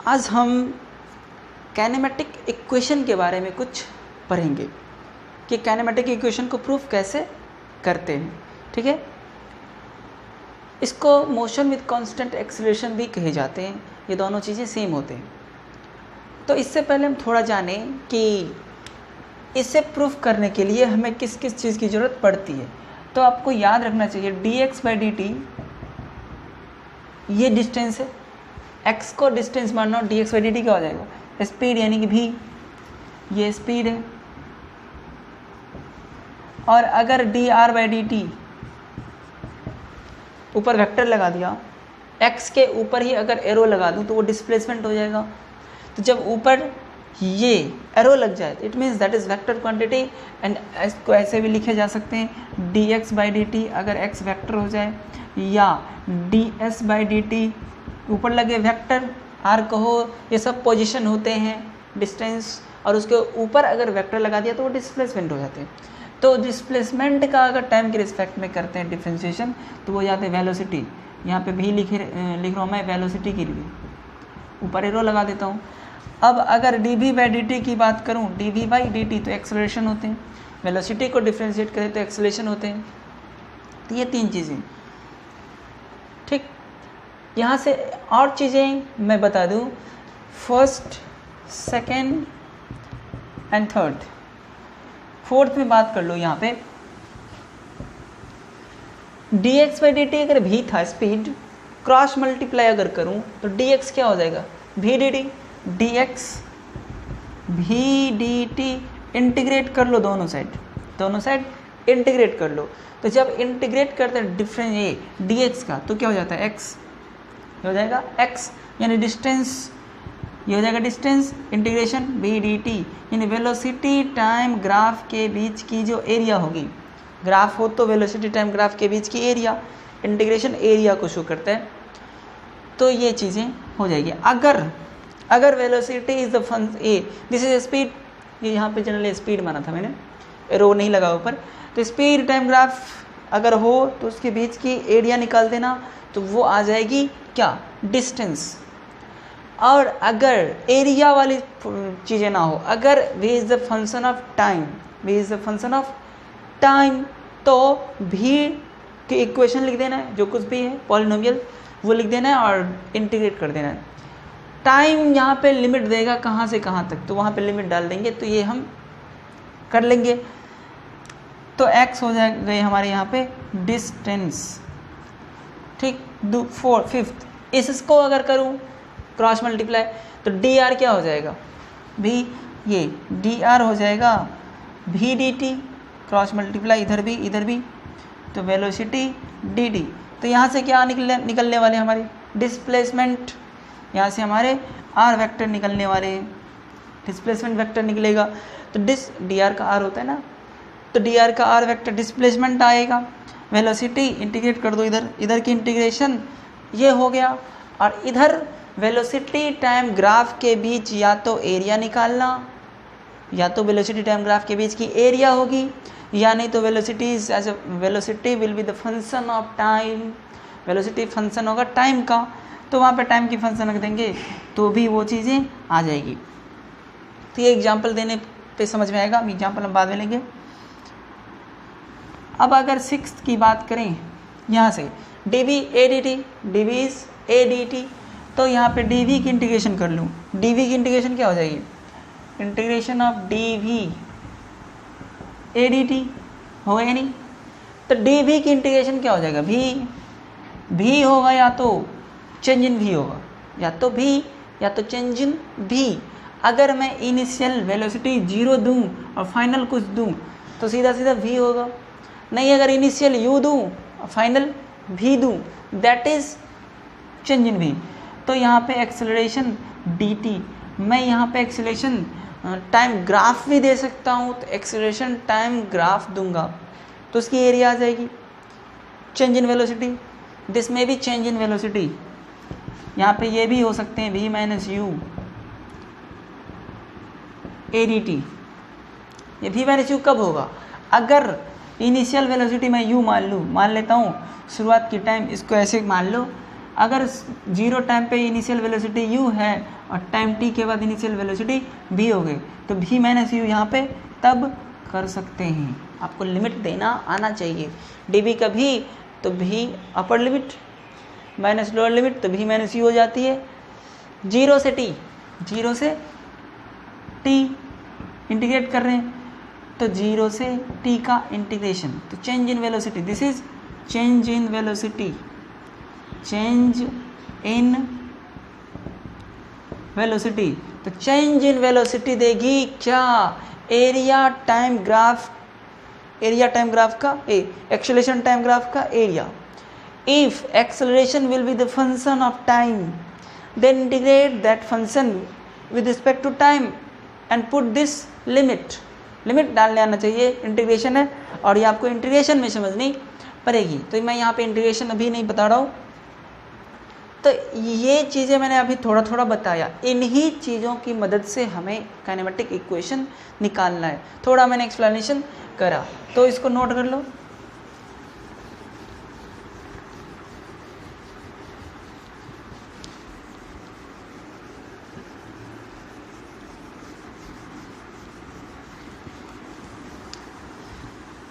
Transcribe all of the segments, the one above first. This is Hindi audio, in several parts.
आज हम काइनेमेटिक इक्वेशन के बारे में कुछ पढ़ेंगे कि काइनेमेटिक इक्वेशन को प्रूफ कैसे करते हैं। ठीक है, इसको मोशन विद कांस्टेंट एक्सीलरेशन भी कहे जाते हैं। ये दोनों चीज़ें सेम होते हैं। तो इससे पहले हम थोड़ा जानें कि इसे प्रूफ करने के लिए हमें किस किस चीज़ की ज़रूरत पड़ती है। तो आपको याद रखना चाहिए dx/dt ये डिस्टेंस है, x को डिस्टेंस मानना, dx/dt क्या हो जाएगा, स्पीड यानी कि v, ये स्पीड है। और अगर dr/dt ऊपर वेक्टर लगा दिया, x के ऊपर ही अगर एरो लगा दूं तो वो डिस्प्लेसमेंट हो जाएगा। तो जब ऊपर ये एरो लग जाए it means that is vector quantity, and इसको ऐसे भी लिखे जा सकते हैं dx/dt अगर x वेक्टर हो जाए, या ds/dt ऊपर लगे वेक्टर r कहो, ये सब पोजीशन होते हैं डिस्टेंस, और उसके ऊपर अगर वेक्टर लगा दिया तो वो डिस्प्लेसमेंट हो जाते हैं। तो डिस्प्लेसमेंट का अगर टाइम के रिस्पेक्ट में करते हैं डिफ्रेंशिएशन तो वो जाते हैं वेलोसिटी। यहाँ पे भी लिख रहा हूँ मैं वेलोसिटी के लिए, ऊपर एरो लगा देता हूँ। अब अगर dv/dt की बात करूँ, dv/dt तो एक्सेलरेशन होते हैं, वेलोसिटी को डिफ्रेंशिएट करें तो एक्सेलरेशन होते हैं। तो ये तीन चीज़ें। ठीक, यहाँ से और चीज़ें मैं बता दूँ, first, second and third. Fourth में बात कर लो। यहाँ पे dx/dt अगर भी था स्पीड, क्रॉस मल्टीप्लाई अगर करूँ तो dx क्या हो जाएगा, v/dt, dx v/dt इंटीग्रेट कर लो दोनों साइड इंटीग्रेट कर लो। तो जब इंटीग्रेट करते हैं डिफरेंस ये dx का तो क्या हो जाता है, x हो जाएगा, x यानी डिस्टेंस, ये हो जाएगा डिस्टेंस इंटीग्रेशन v/dt यानी वेलोसिटी टाइम ग्राफ के बीच की जो एरिया होगी, ग्राफ हो तो वेलोसिटी टाइम ग्राफ के बीच की एरिया, इंटीग्रेशन एरिया को शो करता है। तो ये चीज़ें हो जाएगी। अगर velocity is the function A, this is speed, ये यहाँ पे जनरली स्पीड माना था मैंने, रो नहीं लगा ऊपर। तो स्पीड टाइम ग्राफ अगर हो तो उसके बीच की एरिया निकाल देना, तो वो आ जाएगी क्या, डिस्टेंस। और अगर एरिया वाली चीज़ें ना हो, अगर v is the function of time, v is the function of time, तो v की इक्वेशन लिख देना है, जो कुछ भी है पॉलिनोमियल वो लिख देना है और इंटीग्रेट कर देना है। टाइम यहाँ पे लिमिट देगा कहाँ से कहाँ तक, तो वहाँ पे लिमिट डाल देंगे, तो ये हम कर लेंगे। तो x हो जाएगा हमारे यहाँ पे डिस्टेंस। ठीक, फिफ्थ, इसको अगर करूँ क्रॉस मल्टीप्लाई तो dr क्या हो जाएगा, v, ये dr हो जाएगा v/dt, क्रॉस मल्टीप्लाई इधर भी, तो वेलोसिटी dt। तो यहाँ से क्या निकलने वाले हमारे डिस्प्लेसमेंट, यहाँ से हमारे r वेक्टर निकलने वाले हैं, डिस्प्लेसमेंट वेक्टर निकलेगा। तो dr का r होता है ना, तो dr का r वेक्टर डिस्प्लेसमेंट आएगा, वेलोसिटी इंटीग्रेट कर दो, इधर की इंटीग्रेशन ये हो गया, और इधर वेलोसिटी टाइम ग्राफ के बीच या तो एरिया निकालना, या तो वेलोसिटी टाइम ग्राफ के बीच की एरिया होगी, या नहीं तो velocity will be the function of time, velocity function होगा टाइम का, तो वहाँ पे टाइम की फंक्शन रख देंगे तो भी वो चीज़ें आ जाएगी। तो ये एग्जांपल देने पे समझ में आएगा, एग्जांपल हम बाद में लेंगे। अब अगर सिक्स्थ की बात करें, यहाँ से dv/dt तो यहाँ पे dv की इंटीग्रेशन कर लूँ, dv की इंटीग्रेशन क्या हो जाएगी, इंटीग्रेशन ऑफ dv/dt होगा या नहीं। तो dv की इंटीग्रेशन क्या हो जाएगा, v होगा, या तो चेंज इन v होगा, या तो v या तो चेंज इन v। अगर मैं इनिशियल वेलोसिटी 0 दूं और फाइनल कुछ दूं तो सीधा v होगा, नहीं अगर इनिशियल u दूं और फाइनल v दूं, that is change in v। तो यहाँ पे एक्सेलरेशन dt, मैं यहाँ पे एक्सेलरेशन टाइम ग्राफ भी दे सकता हूँ, तो एक्सेलरेशन टाइम ग्राफ दूंगा तो उसकी एरिया आ जाएगी, चेंज इन वेलोसिटी, दिस में भी चेंज इन वेलोसिटी। यहाँ पे ये भी हो सकते हैं v - u adt। ये v - u कब होगा, अगर इनिशियल वेलोसिटी मैं u मान लेता हूँ, शुरुआत की टाइम इसको ऐसे मान लो अगर 0 टाइम पे इनिशियल वेलोसिटी u है और टाइम t के बाद इनिशियल वेलोसिटी v हो गई तो v माइनस यू यहाँ पे तब कर सकते हैं। आपको लिमिट देना आना चाहिए। dv का v तो v अपर लिमिट माइनस लोअर लिमिट तो v माइनस यू हो जाती है। 0 से t इंटीग्रेट कर रहे हैं तो 0 से t का इंटीग्रेशन तो change in velocity, this is change in velocity, change in velocity. तो चेंज इन वेलोसिटी देगी क्या, एरिया टाइम ग्राफ का एक्सेलरेशन टाइम ग्राफ का एरिया। If acceleration will be the function of time then integrate that function with respect to time and put this limit डालने आना चाहिए। इंटीग्रेशन है और ये आपको इंटीग्रेशन में समझनी पड़ेगी। तो मैं यहाँ पे इंटीग्रेशन अभी नहीं बता रहा हूँ। तो ये चीज़ें मैंने अभी थोड़ा थोड़ा बताया, इन्हीं चीज़ों की मदद से हमें काइनेमेटिक इक्वेशन निकालना है। थोड़ा मैंने एक्सप्लेनेशन करा तो इसको नोट कर लो।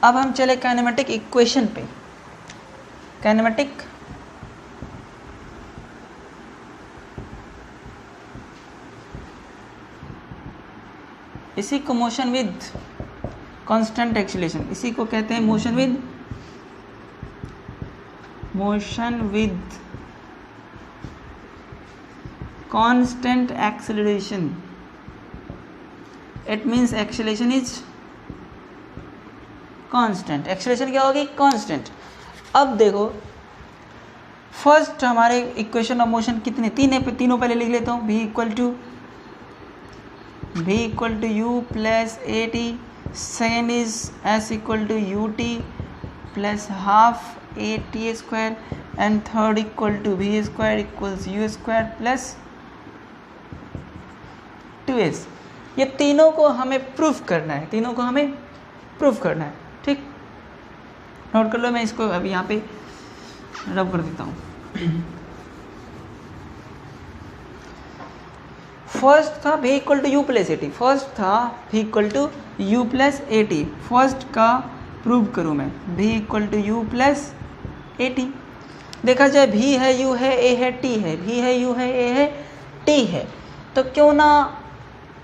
अब हम चले काइनेमेटिक इक्वेशन पे। काइनेमेटिक इसी को मोशन विद कांस्टेंट एक्सीलरेशन, इसी को कहते हैं motion with constant acceleration. It means acceleration is constant. Acceleration क्या होगी, कांस्टेंट। अब देखो फर्स्ट हमारे इक्वेशन ऑफ मोशन कितने, तीनों पहले लिख लेता हूँ। v equal to u plus a t, second is s equal to u t plus half a t square and third equal to v square equals u square plus 2s। ये तीनों को हमें प्रूफ करना है, ठीक। नोट कर लो, मैं इसको अभी यहाँ पे रब कर देता हूँ। फर्स्ट था v equal to u plus a t, first का प्रूव करूँ मैं v equal to u plus a t. देखा जाए v है, u है, a है, t है, v है, u है, a है, t है, तो क्यों ना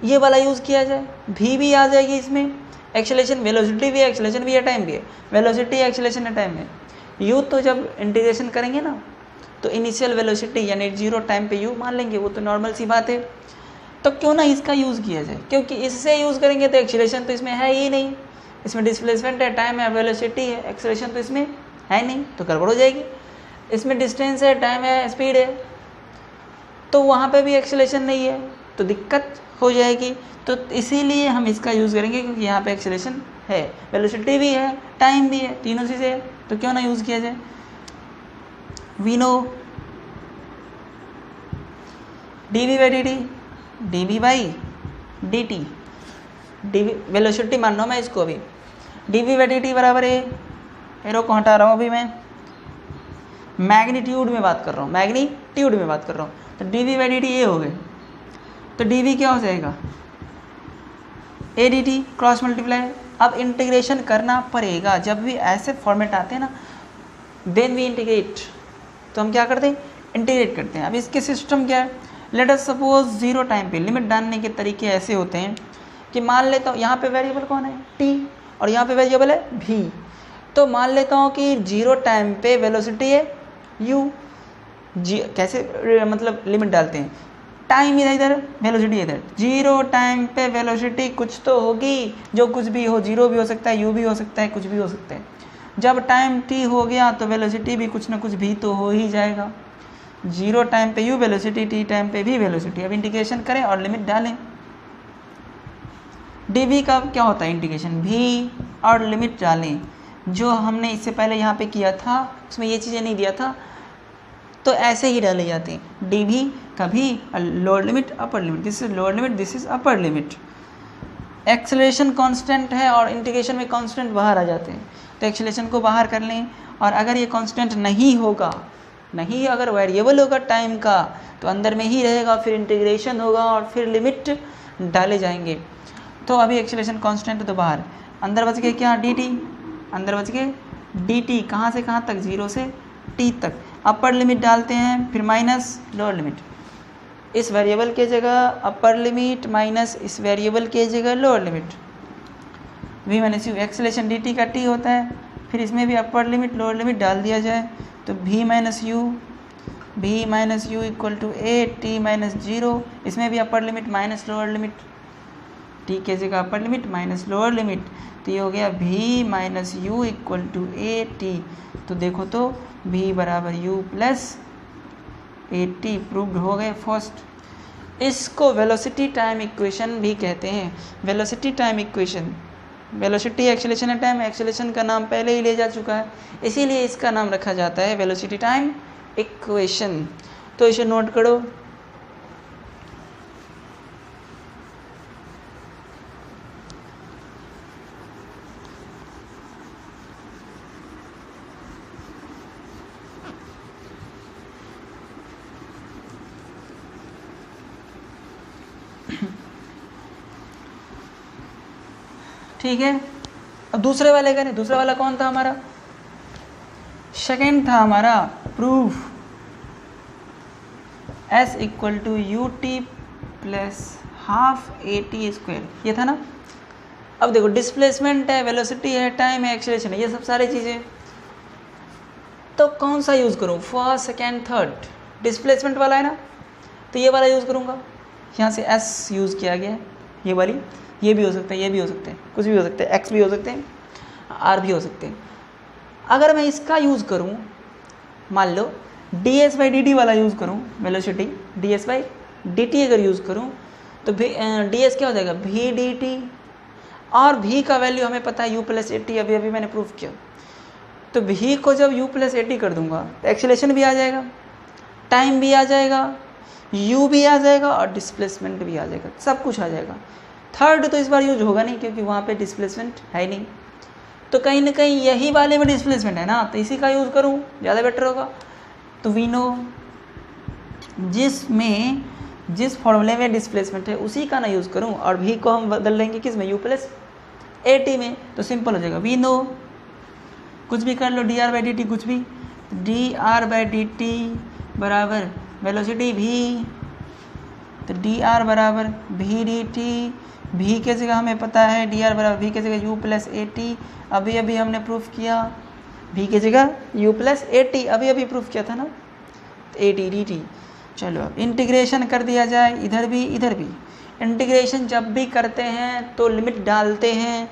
ये वाला यूज़ किया जाए। v भी आ जाएगी इसमें, एक्सेलरेशन वेलोसिटी भी है, एक्सेलरेशन भी है, टाइम भी है, वेलोसिटी एक्सेलरेशन है, टाइम है। u तो जब इंटीग्रेशन करेंगे ना तो इनिशियल वेलोसिटी यानी 0 टाइम पे u मान लेंगे, वो तो नॉर्मल सी बात है। तो क्यों ना इसका यूज़ किया जाए, क्योंकि इससे यूज़ करेंगे तो एक्सेलरेशन तो इसमें है ही नहीं, इसमें डिस्प्लेसमेंट है, टाइम है, वेलोसिटी है, एक्सेलरेशन तो इसमें है नहीं, तो गड़बड़ हो जाएगी। इसमें डिस्टेंस है, टाइम है, स्पीड है, तो वहाँ पे भी एक्सेलरेशन नहीं है तो दिक्कत हो जाएगी। तो इसीलिए हम इसका यूज़ करेंगे क्योंकि यहाँ पे एक्सेलरेशन है, वेलोसिटी भी है, टाइम भी है, तीनों चीज़ें है, तो क्यों ना यूज़ किया जाए। We know dv by dt, dv by dt, dv velocity मान लो मैं इसको अभी, dv बाई dt बराबर है, एरो को हटा रहा हूँ अभी मैं, मैग्नीट्यूड में बात कर रहा हूँ, तो dv बाई dt ये हो गए, तो dv क्या हो जाएगा, a dt क्रॉस मल्टीप्लाई। अब इंटीग्रेशन करना पड़ेगा, जब भी ऐसे फॉर्मेट आते हैं ना देन वी इंटीग्रेट, तो हम क्या करते हैं, इंटीग्रेट करते हैं। अब इसके सिस्टम क्या है, लेट अस सपोज 0 टाइम पे लिमिट डालने के तरीके ऐसे होते हैं कि मान लेता हूँ यहाँ पे वेरिएबल कौन है, t, और यहाँ पे वेरिएबल है v, तो मान लेता हूँ कि 0 टाइम पे वेलोसिटी है u, कैसे मतलब लिमिट डालते हैं, टाइम इधर वेलोसिटी इधर, 0 टाइम पे वेलोसिटी कुछ तो होगी, जो कुछ भी हो, 0 भी हो सकता है, u भी हो सकता है, कुछ भी हो सकता है। जब टाइम t हो गया तो वेलोसिटी भी कुछ ना कुछ भी तो हो ही जाएगा, 0 टाइम पे u वेलोसिटी, t टाइम पे v वेलोसिटी। अब इंटीग्रेशन करें और लिमिट डालें, dv का क्या होता है इंटीग्रेशन, v और लिमिट डालें, जो हमने इससे पहले यहाँ पे किया था उसमें ये चीज़ें नहीं दिया था, तो ऐसे ही डाले जाते हैं। dv का भी lower limit upper limit, this is lower limit, this is upper limit. Acceleration constant है और इंटीग्रेशन में कांस्टेंट बाहर आ जाते हैं, तो एक्सेलरेशन को बाहर कर लें, और अगर ये कांस्टेंट नहीं होगा नहीं, अगर वेरिएबल होगा टाइम का तो अंदर में ही रहेगा, फिर इंटीग्रेशन होगा और फिर लिमिट डाले जाएंगे। तो अभी एक्सेलरेशन कांस्टेंट तो बाहर, अंदर बच गए क्या, dt, अंदर बच गए dt, कहाँ से कहाँ तक, 0 से t तक। अपर लिमिट डालते हैं, फिर माइनस लोअर लिमिट, इस वेरिएबल के जगह अपर लिमिट माइनस इस वेरिएबल के जगह lower limit, v minus you, acceleration dt का t होता है, फिर इसमें भी अपर लिमिट लोअर लिमिट डाल दिया जाए तो v minus u equal to a t minus 0, इसमें भी upper limit minus lower limit, t के जगह upper limit minus lower limit, तो ये हो गया v minus u equal to a t. तो देखो तो v बराबर u plus a t proved हो गए फर्स्ट। इसको वेलोसिटी टाइम इक्वेशन भी कहते हैं, velocity time equation. Velocity acceleration है, टाइम एक्सेलरेशन का नाम पहले ही ले जा चुका है, इसीलिए इसका नाम रखा जाता है वेलोसिटी टाइम इक्वेशन। तो इसे नोट करो। ठीक है, अब दूसरे वाले करें। दूसरा वाला कौन था हमारा, सेकेंड था हमारा, proof s equal to u t plus half a t square, ये था ना। अब देखो डिस्प्लेसमेंट है, वेलोसिटी है, टाइम है, एक्सेलरेशन है, ये सब सारी चीज़ें, तो कौन सा यूज़ करूँ, फर्स्ट सेकेंड थर्ड, डिस्प्लेसमेंट वाला है ना, तो ये वाला यूज़ करूँगा। यहाँ से s यूज़ किया गया है, ये वाली, ये भी हो सकता है, ये भी हो सकते हैं, कुछ भी हो सकते हैं, x भी हो सकते हैं, r भी हो सकते हैं। अगर मैं इसका यूज़ करूँ, मान लो ds बाई dt वाला यूज़ करूँ, वेलोसिटी ds बाई dt अगर यूज़ करूँ तो ds क्या हो जाएगा, v dt, और v का वैल्यू हमें पता है u प्लस ए टी, अभी अभी मैंने प्रूफ किया। तो v को जब u प्लस ए टी कर दूंगा तो एक्सेलरेशन भी आ जाएगा, टाइम भी आ जाएगा, u भी आ जाएगा और डिस्प्लेसमेंट भी आ जाएगा, सब कुछ आ जाएगा। थर्ड तो इस बार यूज होगा नहीं क्योंकि वहाँ पे डिस्प्लेसमेंट है नहीं, तो कहीं ना कहीं यही वाले में डिस्प्लेसमेंट है ना, तो इसी का यूज़ करूँ ज़्यादा बेटर होगा। तो वी नो जिस फॉर्मूले में डिस्प्लेसमेंट है उसी का ना यूज़ करूँ, और भी को हम बदल लेंगे किस में, u प्लस ए टी में, तो सिंपल हो जाएगा। वी नो कुछ भी कर लो, D R by D T, कुछ भी, D R by D T बराबर वेलोसिटी v, तो डी आर बराबर v डी टी, v के जगह हमें पता है डी आर बराबर v के जगह u प्लस ए टी, अभी अभी हमने प्रूफ किया, v के जगह u प्लस ए टी, अभी अभी प्रूफ किया था ना, ए टी डी टी। चलो अब इंटीग्रेशन कर दिया जाए, इधर भी इधर भी। इंटीग्रेशन जब भी करते हैं तो लिमिट डालते हैं,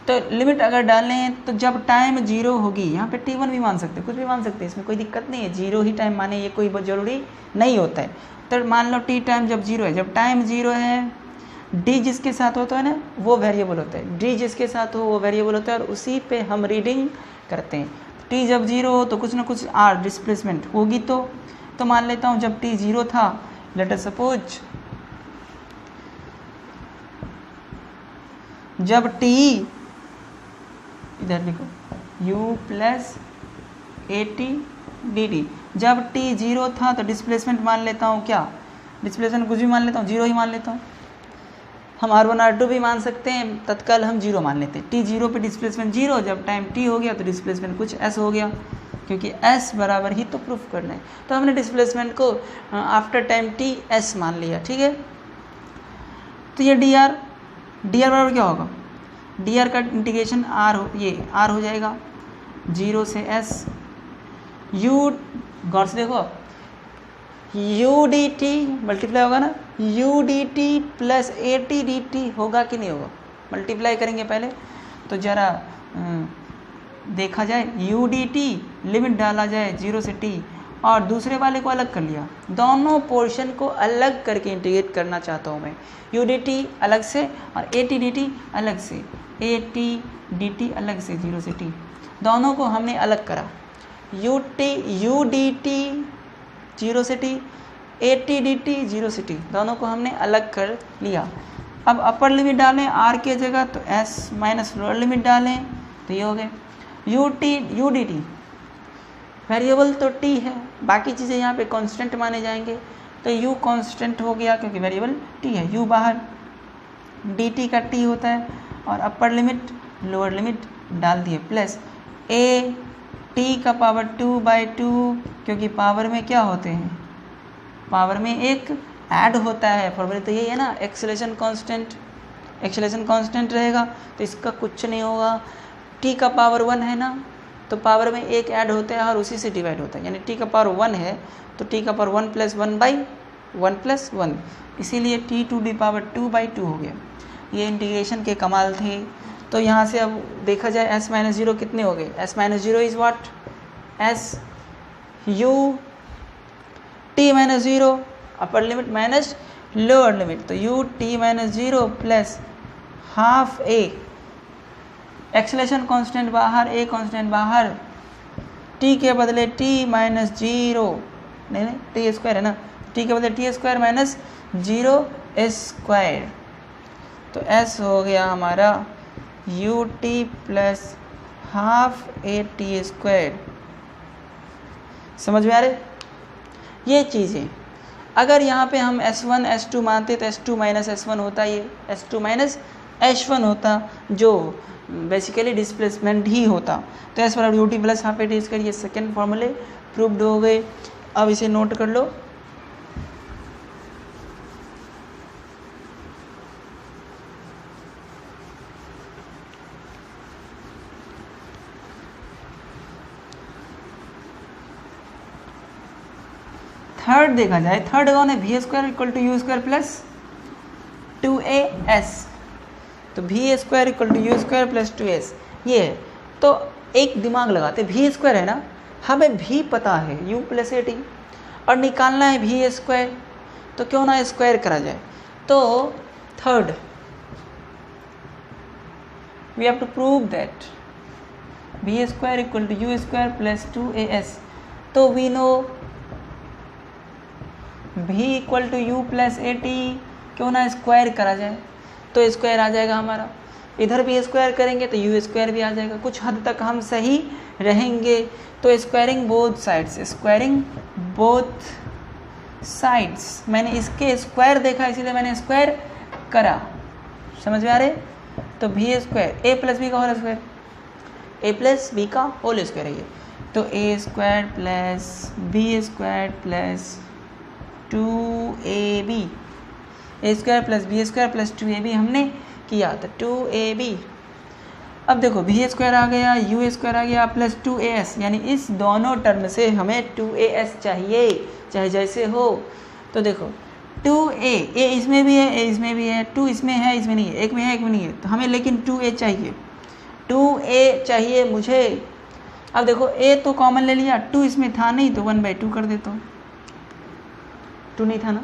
तो लिमिट अगर डालें हैं तो जब टाइम 0 होगी, यहाँ पे t1 भी मान सकते हैं, कुछ भी मान सकते हैं, इसमें कोई दिक्कत नहीं है, 0 ही टाइम माने ये कोई ज़रूरी नहीं होता है। तो मान लो t टाइम जब 0 है, जब टाइम 0 है, d जिसके साथ होता है ना वो वेरिएबल होता है, d जिसके साथ हो वो वेरिएबल होता है, और उसी पे हम रीडिंग करते हैं। t जब 0 हो तो कुछ ना कुछ r डिस्प्लेसमेंट होगी, तो मान लेता हूँ जब t 0 था, लेट अस सपोज जब t, इधर लिखो u plus a T D T, जब t 0 था तो डिस्प्लेसमेंट मान लेता हूँ, क्या डिस्प्लेसमेंट कुछ भी मान लेता हूँ, 0 ही मान लेता हूँ। हम r1 r2 भी मान सकते हैं, तत्काल हम 0 मान लेते हैं। t 0 पे डिस्प्लेसमेंट 0, जब टाइम t हो गया तो डिस्प्लेसमेंट कुछ s हो गया, क्योंकि s बराबर ही तो प्रूफ करना है, तो हमने डिस्प्लेसमेंट को आफ्टर टाइम t s मान लिया। ठीक है, तो ये डी आर बराबर क्या होगा, डी आर का इंटीग्रेशन ये r हो जाएगा 0 से s, u गौर से देखो, u डी टी मल्टीप्लाई होगा ना, u D T plus a T D T होगा कि नहीं होगा, मल्टीप्लाई करेंगे पहले, तो ज़रा देखा जाए, u डी टी लिमिट डाला जाए 0 से t, और दूसरे वाले को अलग कर लिया, दोनों पोर्शन को अलग करके इंटीग्रेट करना चाहता हूँ मैं, u डी टी अलग से और ए टी डी टी अलग से, ए टी डी टी अलग से 0 से t, दोनों को हमने अलग करा, u डी टी 0 से t, A T D T 0 से t, दोनों को हमने अलग कर लिया। अब अपर लिमिट डालें r के जगह तो s माइनस लोअर लिमिट डालें, तो ये हो गए u डी टी वेरिएबल तो टी है, बाकी चीज़ें यहाँ पे कांस्टेंट माने जाएंगे, तो u कांस्टेंट हो गया क्योंकि वेरिएबल t है, u बाहर, dt का t होता है, और अपर लिमिट लोअर लिमिट डाल दिए, प्लस a t का पावर 2/2, क्योंकि पावर में क्या होते हैं, पावर में एक ऐड होता है, फॉर्मूला तो यही है ना, एक्सेलेरेशन कांस्टेंट रहेगा, तो इसका कुछ नहीं होगा। t का पावर 1 है ना, तो पावर में एक ऐड होता है और उसी से डिवाइड होता है, यानी t का पावर 1 है तो t का पावर 1 + 1/1 + 1, इसीलिए t टू दी पावर 2/2 हो गया। ये इंटीग्रेशन के कमाल थे। तो यहाँ से अब देखा जाए s - 0 कितने हो गए, s - 0 is what, s u t - 0 upper limit minus lower limit, तो u t - 0 plus half a, acceleration constant बाहर, a कांस्टेंट बाहर, t के बदले t - 0, नहीं t स्क्वायर है ना, t के बदले t स्क्वायर माइनस 0 स्क्वायर, तो s हो गया हमारा ut plus half a t square. समझ में आ रहे ये चीज़ें? अगर यहाँ पे हम s1 s2 मानते तो s2 - s1 होता, ये s2 - s1 होता, जो बेसिकली डिस्प्लेसमेंट ही होता, तो s बराबर ut plus half a t square, ये सेकेंड फॉर्मूले प्रूव्ड हो गए। अब इसे नोट कर लो। थर्ड देखा जाए, थर्ड कौन है, v square equal to u square plus 2as, तो we square equal to u square plus 2s ये है। तो एक दिमाग लगाते, वी स्क्वायर है ना, हमें v पता है u प्लस ए टी, और निकालना है वी स्क्वायर, तो क्यों ना स्क्वायर करा जाए। तो third we have to prove that v square equal to u square plus 2as, तो we know v equal to u plus a t, क्यों ना स्क्वायर करा जाए, तो स्क्वायर आ जाएगा हमारा, इधर भी स्क्वायर करेंगे तो यू स्क्वायर भी आ जाएगा, कुछ हद तक हम सही रहेंगे। तो squaring both sides, squaring both sides, मैंने इसके स्क्वायर देखा इसीलिए मैंने स्क्वायर करा, समझ में आ रहे। तो we square A plus B का whole square, A plus B का होल स्क्वायर है ये, तो A square plus B square plus 2ab, A square plus B square plus 2ab हमने किया, तो 2ab। अब देखो वी स्क्वायर आ गया, यू स्क्वायर आ गया, प्लस 2as, यानी इस दोनों टर्म से हमें 2as चाहिए, चाहे जैसे हो। तो देखो 2a, a इसमें भी है, a इसमें भी है, 2 इसमें है, इसमें नहीं है, एक में है एक में नहीं है, तो हमें लेकिन 2a चाहिए, 2a चाहिए मुझे। अब देखो a तो कॉमन ले लिया, 2 इसमें था नहीं तो 1/2 कर देता हूँ, 2 नहीं था ना,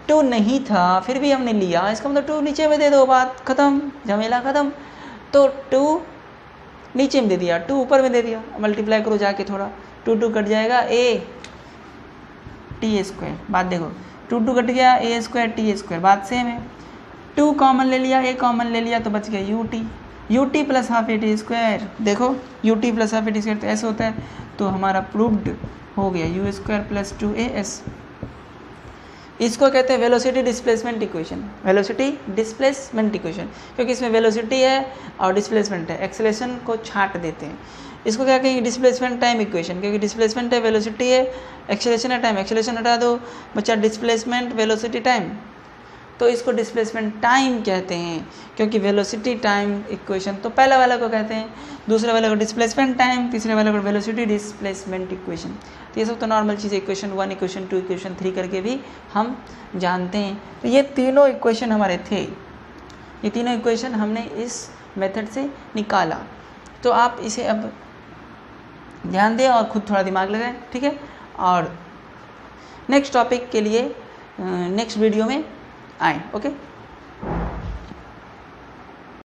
2 नहीं था फिर भी हमने लिया, इसका मतलब 2 नीचे में दे दो, बात खत्म, झमेला खत्म। तो 2 नीचे में दे दिया, 2 ऊपर में दे दिया, मल्टीप्लाई करो जाके थोड़ा, 2 कट जाएगा a टी स्क्वायर, बात देखो 2 कट गया, a स्क्वायर टी स्क्वायर, बात सेम है। 2 कॉमन ले लिया, a कॉमन ले लिया, तो बच गया ut plus half a t square, देखो ut plus half a t square तो ऐसे होता है, तो हमारा प्रूव्ड हो गया u स्क्वायर प्लस 2as। इसको कहते हैं velocity displacement equation, velocity displacement equation, क्योंकि इसमें वेलोसिटी है और डिस्प्लेसमेंट है, एक्सेलरेशन को छांट देते हैं। इसको क्या कहेंगे, डिस्प्लेसमेंट टाइम इक्वेशन, क्योंकि डिस्प्लेसमेंट है, वेलोसिटी है, एक्सेलरेशन है, टाइम, एक्सेलरेशन हटा दो बच्चा, डिस्प्लेसमेंट वेलोसिटी टाइम, तो इसको डिस्प्लेसमेंट टाइम कहते हैं, क्योंकि वेलोसिटी टाइम इक्वेशन तो पहले वाले को कहते हैं, दूसरे वाले को डिस्प्लेसमेंट टाइम, तीसरे वाले को वेलोसिटी डिस्प्लेसमेंट इक्वेशन। तो ये सब तो नॉर्मल चीज़, इक्वेशन 1, इक्वेशन 2, इक्वेशन 3 करके भी हम जानते हैं। तो ये तीनों इक्वेशन हमारे थे, ये तीनों इक्वेशन हमने इस मेथड से निकाला। तो आप इसे अब ध्यान दें और ख़ुद थोड़ा दिमाग लगाएं, ठीक है। और नेक्स्ट टॉपिक के लिए नेक्स्ट वीडियो में आए, ओके।